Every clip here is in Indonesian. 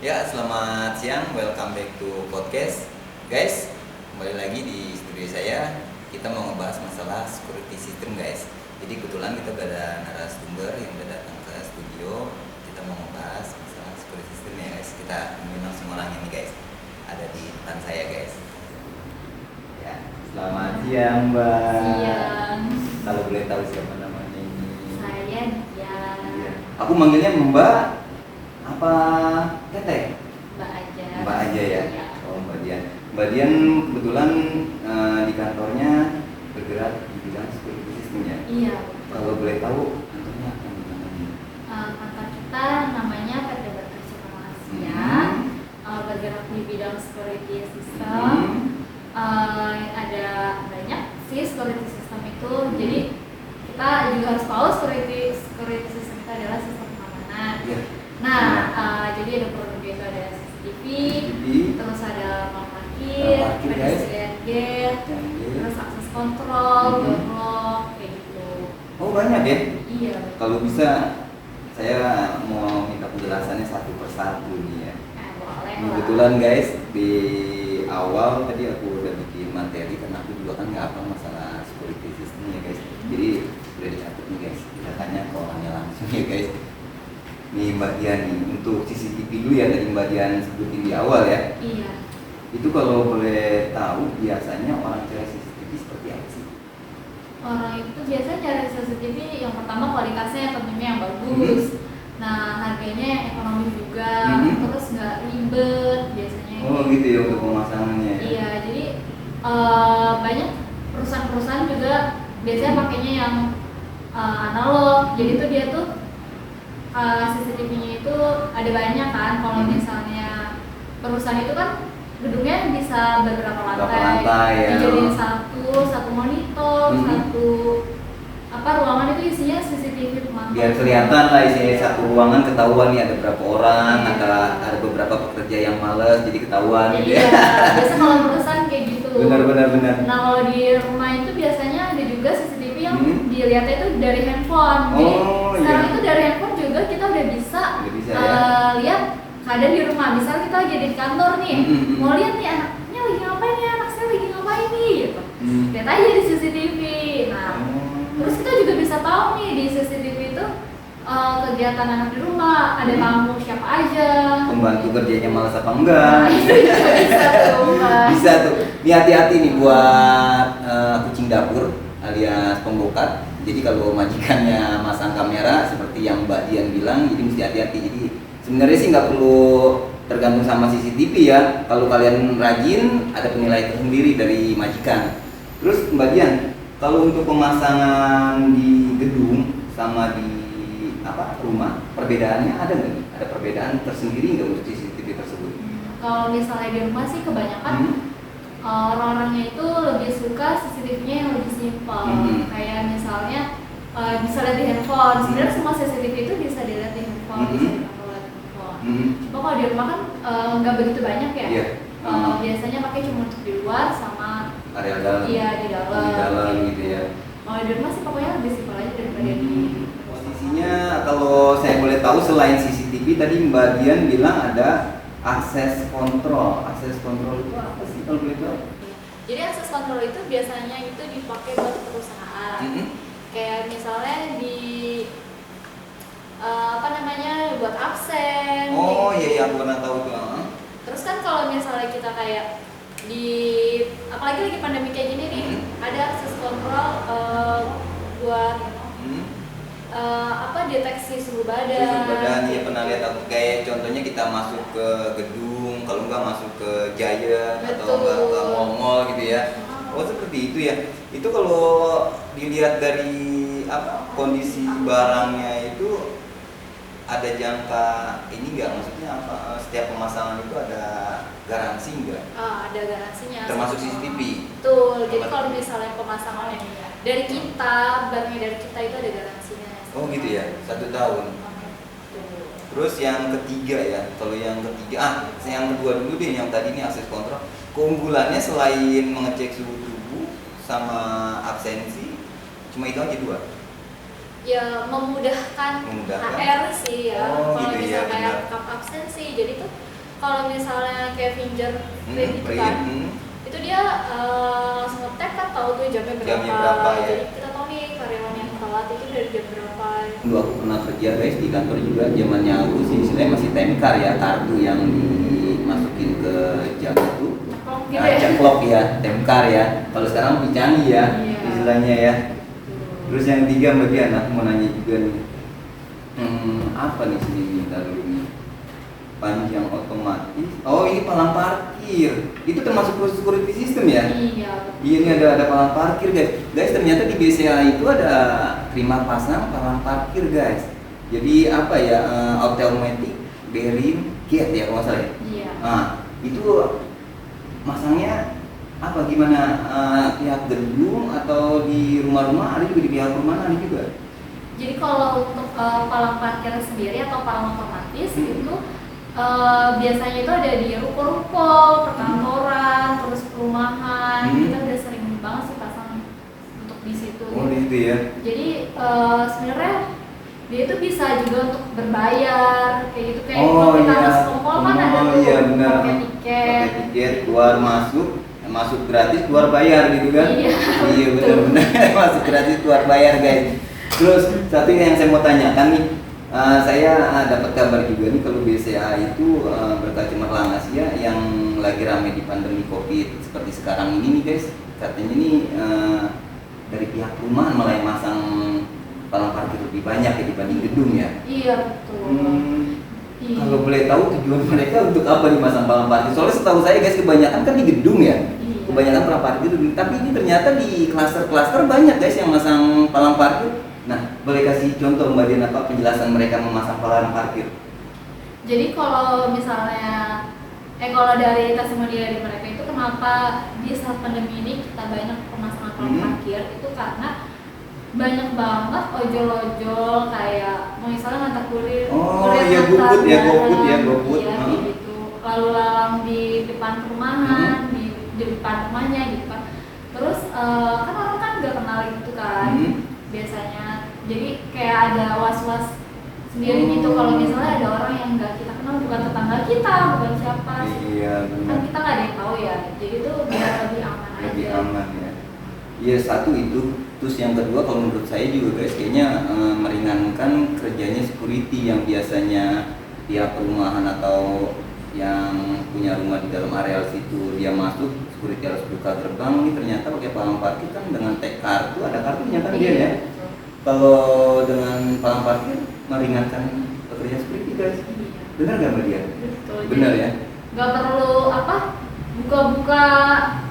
Ya, selamat siang. Welcome back to podcast. Guys, kembali lagi di studio saya. Kita mau ngebahas masalah security system, guys. Jadi kebetulan kita ada narasumber yang udah datang ke studio. Kita mau ngebahas masalah security system ya, guys. Kita mengundang semua orang ini, guys. Ada di depan saya, guys. Ya, selamat siang, Mbak. Siang. Kalau boleh tahu siapa namanya ini? Saya Dia. Iya. Aku manggilnya Mbak apa Teteh? Mbak aja. Mbak aja ya. Iya. Oh, Mbak Dian. Mbak Dian kebetulan di kantornya bergerak di bidang security system ya. Iya. Kalau boleh tahu kantornya apa namanya? Kantor kita namanya PT Berkasi Malaysia. Bergerak di bidang security system. Ada banyak sih security system itu. Jadi kita juga harus tahu security system itu adalah sistem keamanan. Iya. Nah, jadi ada produk itu ada CCTV, terus ada parkir, pedestrian gate, terus akses kontrol, door lock, kayak gitu. Oh, banyak ya? Iya. Kalau bisa saya mau minta penjelasannya satu persatu nih ya. Boleh lah. Kebetulan guys, di awal tadi aku udah bikin materi karena aku juga kan nggak apa masalah security system ya guys. Jadi udah dicatat nih guys. Kita tanya ke orangnya langsung ya guys. Nih Mbak Dian nih, untuk CCTV dulu ya tadi Mbak Dian sebutin di awal ya. Iya. Itu kalau boleh tahu biasanya orang cari CCTV seperti apa sih? Orang itu biasanya cari CCTV yang pertama kualitasnya tentunya yang bagus. Nah, harganya yang ekonomis juga, terus nggak ribet biasanya. Oh gitu ya untuk pemasangannya. Iya, jadi banyak perusahaan-perusahaan juga biasanya pakainya yang analog. Jadi tuh dia tuh CCTV-nya itu ada banyak kan. Kalau misalnya perusahaan itu kan gedungnya bisa beberapa lantai, ya. dijadiin satu monitor, satu ruangan itu isinya CCTV pemantau. Biar kelihatan lah isinya satu ruangan ketahuan nih ada berapa orang, ada beberapa pekerja yang malas jadi ketahuan gitu ya. Biasa kalau perusahaan kayak gitu. Benar. Nah, kalau di rumah itu biasanya ada juga CCTV yang dilihatnya itu dari handphone. Jadi sekarang itu dari handphone juga kita udah bisa lihat keadaan di rumah. Misal kita lagi di kantor nih, mau lihat nih anaknya lagi ngapain nih, anak saya lagi ngapain nih gitu. Lihat aja di CCTV. Nah, terus kita juga bisa tahu nih di CCTV itu kegiatan anak di rumah, ada tamu siapa aja, pembantu kerjanya malas apa enggak. Bisa tuh, Mas. Bisa tuh. Ini hati-hati nih buat kucing dapur alias pembokat. Jadi kalau majikannya masang kamera seperti yang Mbak Dian bilang, jadi mesti hati-hati. Jadi sebenarnya sih nggak perlu tergantung sama CCTV ya. Kalau kalian rajin, ada penilaian tersendiri dari majikan. Terus Mbak Dian, kalau untuk pemasangan di gedung sama di rumah, perbedaannya ada nggak nih? Ada perbedaan tersendiri nggak untuk CCTV tersebut? Kalau misalnya di rumah sih kebanyakan orang-orangnya itu lebih suka CCTV-nya yang lebih simpel. Kayak misalnya bisa lihat di handphone. Sebenarnya semua CCTV itu bisa dilihat di handphone, bisa dilihat di handphone. Cuma kalau di rumah kan nggak begitu banyak ya. Biasanya pakai cuma untuk di luar sama area dalam. Iya, di dalam. Di dalam gitu ya. Kalau di rumah sih pokoknya lebih simpel aja daripada di. Posisinya kalau saya boleh tahu selain CCTV tadi Mbak Dian bilang ada akses kontrol. Akses kontrol itu apa sih kalau boleh tahu? Jadi akses kontrol itu biasanya itu dipakai buat perusahaan. Kayak misalnya di buat absen. Oh iya, aku pernah tahu tuh. Terus kan kalau misalnya kita kayak di apalagi lagi pandemi kayak gini nih, ada akses kontrol buat deteksi suhu badan. Suhu badan ya, pernah lihat aku kayak contohnya kita masuk ke gedung, kalau enggak masuk ke Giant atau enggak ke mall-mall gitu ya. Oh seperti itu ya. Itu kalau dilihat dari kondisi barangnya itu ada jangka ini enggak, maksudnya setiap pemasangan itu ada garansi enggak? Ada garansinya. Termasuk CCTV. Betul. Jadi kalau misalnya pemasangannya dari kita, barangnya dari kita itu ada garansinya. Oh gitu ya, 1 tahun. Terus yang ketiga ya, kalau yang kedua dulu deh, yang tadi ini akses kontrol. Keunggulannya selain mengecek suhu tubuh sama absensi, cuma itu aja 2. Ya memudahkan HR sih ya. Oh, kalau gitu bisa ya, kayak absensi, jadi tuh Kalau misalnya kayak Finger kayak gitu kan, itu dia langsung ngetek kan tahu tuh jamnya berapa ya. Jadi kita tahu nih karyawan yang telat itu dari jam berapa. Dulu aku pernah kerja guys di kantor juga, zamannya aku sih istilahnya masih time card ya, kartu yang dimasukin ke jam itu ceklok ya, time card ya. Kalau sekarang lebih canggih ya istilahnya ya. Terus yang ketiga Mbak Dian, aku mau nanya juga nih, apa nih sini kita dulu nih, panjang otomatis. Oh ini palang parkir, itu termasuk security system ya? Iya. Iya ini ada palang parkir guys. Guys ternyata di BCA itu ada terima pasang palang parkir guys. Jadi apa ya, automatic bearing gate ya kalau nggak salah ya? Iya. Nah itu masangnya apa gimana, pihak gedung atau di rumah-rumah, ada juga di pihak perumahan ada juga? Jadi kalau untuk palang parkir sendiri atau palang otomatis itu biasanya itu ada di ruko-ruko, perkantoran, terus perumahan. Kita udah sering banget sih pasang untuk di situ. Oh gitu ya. Jadi sebenarnya dia itu bisa juga untuk berbayar kayak gitu, kayak kalau kita harus ke mall kan ada tuh pakai tiket keluar masuk gratis keluar bayar gitu kan? Iya benar-benar masuk gratis keluar bayar guys. Terus satu yang saya mau tanyakan nih, saya dapat kabar juga nih kalau BCA itu berkat cemerlang Asia yang lagi ramai di pandemi COVID seperti sekarang ini nih guys, katanya nih dari pihak perumahan malah yang masang palang parkir lebih banyak ya dibanding gedung ya? Iya betul. Kalau boleh tahu tujuan mereka untuk apa dimasang palang parkir? Soalnya setahu saya guys kebanyakan kan di gedung ya, kebanyakan palang parkir. Tapi ini ternyata di klaster-klaster banyak guys yang masang palang parkir. Nah, boleh kasih contoh Mbak Dian apa penjelasan mereka memasang palang parkir? Jadi kalau misalnya, kalau dari testimoni dari mereka itu kenapa di saat pandemi ini kita banyak pemasangan palang parkir itu karena banyak banget ojol-ojol kayak misalnya ngantar kurir, GoFood gitu, lalu lalang di depan perumahan, di depan rumahnya gitu kan. Terus kan orang kan nggak kenal gitu kan biasanya, jadi kayak ada was-was sendiri gitu kalau misalnya ada orang yang nggak kita kenal, bukan tetangga kita, bukan siapa, kan kita nggak ada yang tahu ya, jadi itu biar lebih aman aja. Lebih aman ya. Iya satu itu. Terus yang kedua kalau menurut saya juga guys kayaknya meringankan kerjanya security yang biasanya pihak perumahan atau yang punya rumah di dalam areal situ dia masuk, security harus buka gerbang, ini ternyata pakai palang parkir kan dengan tag kartu, ada kartunya kan dia ya. Kalau dengan palang parkir meringankan pekerjaan security guys. Benar nggak Mbak Dian? Benar ya. Nggak perlu buka-buka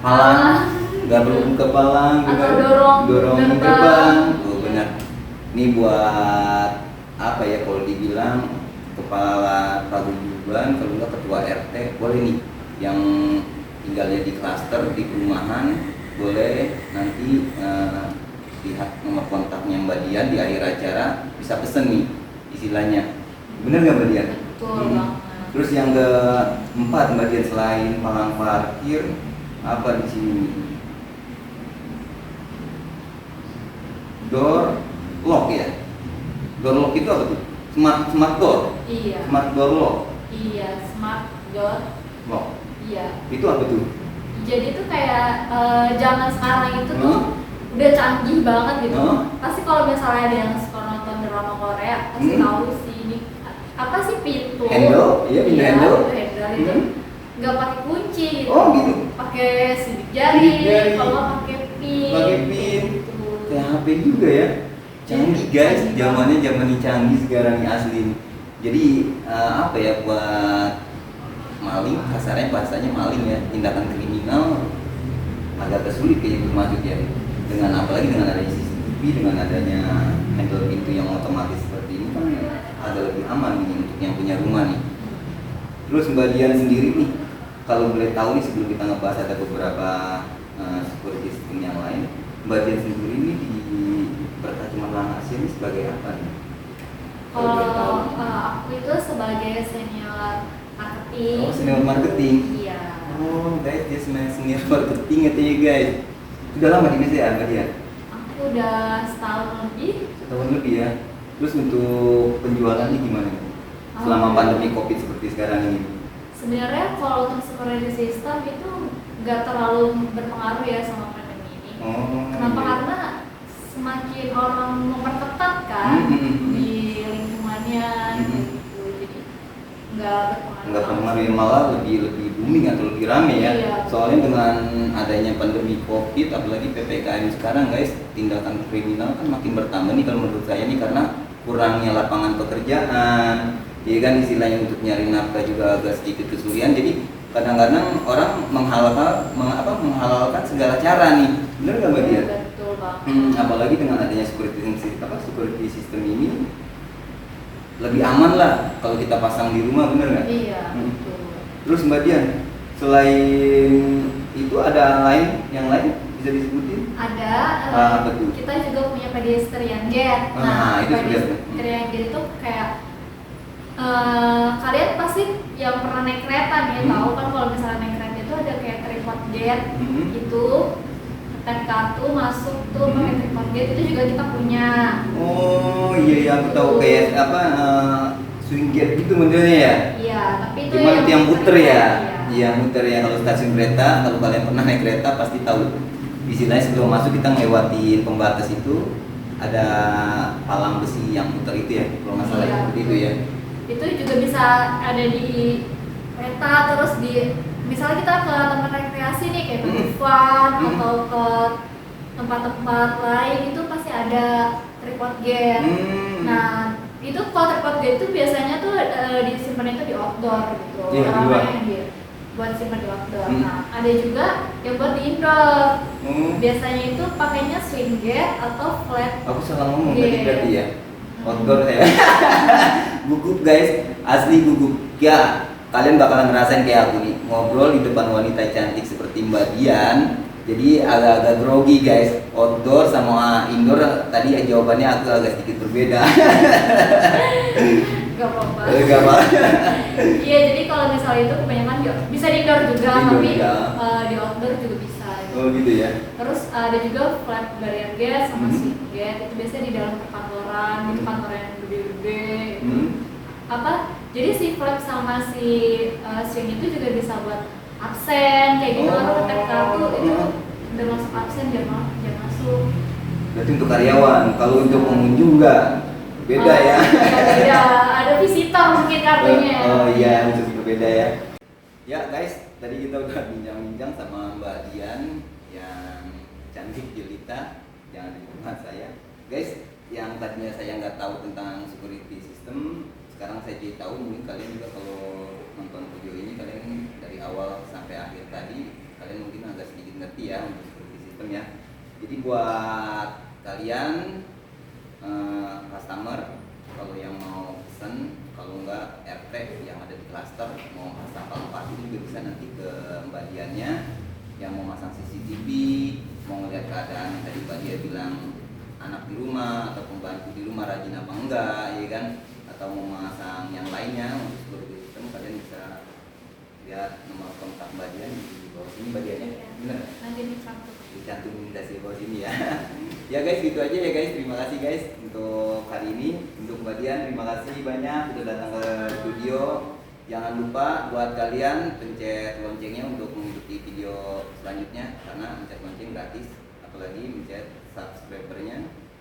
palang. Gak perlu buka palang atau dorong gerbang. Oh benar. Ini buat apa ya kalau dibilang kepala paguyuban, kalau enggak ketua RT boleh nih yang tinggalnya di klaster di perumahan, boleh nanti lihat nomor kontaknya Mbak Dian di akhir acara bisa pesen nih istilahnya. Bener nggak Mbak Dian? Betul banget. Terus yang keempat Mbak Dian selain palang parkir apa di sini? Door lock ya. Door lock itu apa tuh? Smart door. Iya. Smart door lock. Iya, smart door Lock. Iya. Itu apa tuh? Jadi tuh kayak zaman sekarang itu tuh udah canggih banget gitu. Pasti kalau misalnya ada yang suka nonton drama Korea pasti tahu sih ini apa sih pintu. Handle? Iya, pintu handle. Handle itu nggak pakai kunci gitu. Oh gitu. Pakai sidik jari. Kalau nggak pakai pin. Pakai pin. Kayak HP juga ya. Canggih guys, zamannya canggih sekarang nih asli. Jadi apa ya buat maling, kasarnya bahasanya maling ya, tindakan kriminal agak kesulit kayaknya untuk masuk ya. Dengan apalagi dengan adanya CCTV, dengan adanya handle pintu yang otomatis seperti ini kan ada lebih aman nih untuk yang punya rumah nih. Terus Mbak Dian sendiri nih, kalau boleh tahu nih sebelum kita ngebahas ada beberapa security system yang lain, Mbak Dian sendiri ini di Berkat Cemerlang Asia ini sebagai apa nih? Kalau aku itu sebagai senior marketing. Oh, senior marketing. Iya. Oh, guys, dia senior marketing katanya guys. Sudah lama di BCA Mbak Dian? Aku udah setahun lebih. Setahun lebih ya. Terus untuk penjualannya gimana? Selama pandemi COVID seperti sekarang ini? Sebenarnya kalau untuk security system itu nggak terlalu berpengaruh ya sama pandemi ini. Kenapa? Karena semakin orang memperketat kan di lingkungannya gitu, jadi nggak berpengaruh, malah lebih booming atau lebih rame ya. Iya. Soalnya dengan adanya pandemi COVID, apalagi PPKM sekarang guys, tindakan kriminal kan makin bertambah nih kalau menurut saya nih, karena kurangnya lapangan pekerjaan, ya kan, istilahnya untuk nyari nafkah juga agak sedikit kesulitan. Jadi kadang-kadang orang menghalalkan segala cara nih, bener nggak Mbak Dian? Betul Bang. Apalagi dengan adanya security system ini lebih aman lah kalau kita pasang di rumah, bener nggak? Iya. Betul. Terus Mbak Dian, selain itu ada yang lain bisa disebutin? Ada. Betul. Kita juga punya pedestrian gate. Itu pedestrian gate itu kayak kalian pasti yang pernah naik kereta nih tahu kan, kalau misalnya naik kereta itu ada kayak tripod gate itu, tekan kartu masuk tuh pakai tripod gate, itu juga kita punya. Oh iya, aku tahu kayak swing gate gitu modelnya ya. Iya, tapi itu cuma yang muter ya. Iya, muter ya. Kalau stasiun kereta, kalau kalian pernah naik kereta pasti tahu. Istilahnya sebelum masuk kita ngelewatin pembatas itu ada palang besi yang muter itu ya, kalau nggak salah seperti itu ya. Itu juga bisa ada di kereta, terus di misalnya kita ke tempat rekreasi nih kayak ke fun atau ke tempat-tempat lain, itu pasti ada tripod gate. Nah, itu kalau tripod gate itu biasanya tuh disimpan itu di outdoor gitu. Orang-orang yang buat simpan di outdoor. Nah, ada juga yang buat di indoor. Biasanya itu pakainya swing gate atau flat. Aku salah ngomong tadi berarti ya. Outdoor ya. Gugup guys, asli gugup. Ya, kalian bakalan ngerasain kayak aku nih, ngobrol di depan wanita cantik seperti Mbak Dian. Jadi agak-agak grogi guys. Outdoor sama indoor tadi jawabannya aku agak sedikit berbeda. Gak apa-apa. Gak apa. Iya, jadi kalau misalnya itu kebanyakan bisa di indoor juga, tapi di outdoor juga bisa. Oh gitu ya. Terus ada juga flat barrier gate sama swing gate, itu biasanya di dalam perkantoran, gitu, kantor yang gede-gede. Jadi si flat sama si swing itu juga bisa buat absen kayak gitu. Orang ngetek kartu itu udah masuk absen, jangan masuk. Berarti untuk karyawan, kalau untuk pengunjung enggak beda ya. Beda, ada visitor mungkin kartunya. Oh iya, itu berbeda ya. Ya guys, tadi kita udah bincang-bincang sama Mbak Dian yang cantik jelita, jangan di rumah saya. Guys, yang tadinya saya nggak tahu tentang security system, sekarang saya jadi tahu. Mungkin kalian juga kalau nonton video ini, kalian dari awal sampai akhir tadi, kalian mungkin agak sedikit ngerti ya untuk security system ya. Jadi buat kalian customer, kalau yang mau pesen, kalau enggak RT yang ada di klaster mau pasang palu itu juga bisa nanti ke Mbak Diannya. Yang mau masang CCTV, mau ngeliat keadaan tadi Mbak Dian bilang anak di rumah atau pembantu di rumah rajin apa enggak, ya kan, atau mau masang yang lainnya untuk security system, kalian bisa lihat nomor kontak Mbak Dian di bawah sini. Mbak Diannya bener? Nanti dicantumin di bawah sini ya. Ya guys, gitu aja ya guys. Terima kasih guys untuk hari ini. Untuk Mbak Dian, terima kasih banyak sudah datang ke studio. Jangan lupa buat kalian pencet loncengnya untuk mengikuti video selanjutnya, karena pencet lonceng gratis. Apalagi pencet subscribernya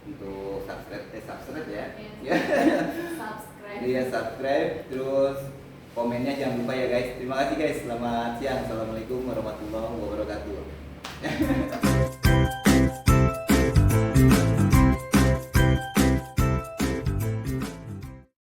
untuk subscribe ya. Ya. Subscribe. Iya, subscribe. Terus komennya jangan lupa ya guys. Terima kasih guys. Selamat siang. Assalamualaikum warahmatullahi wabarakatuh.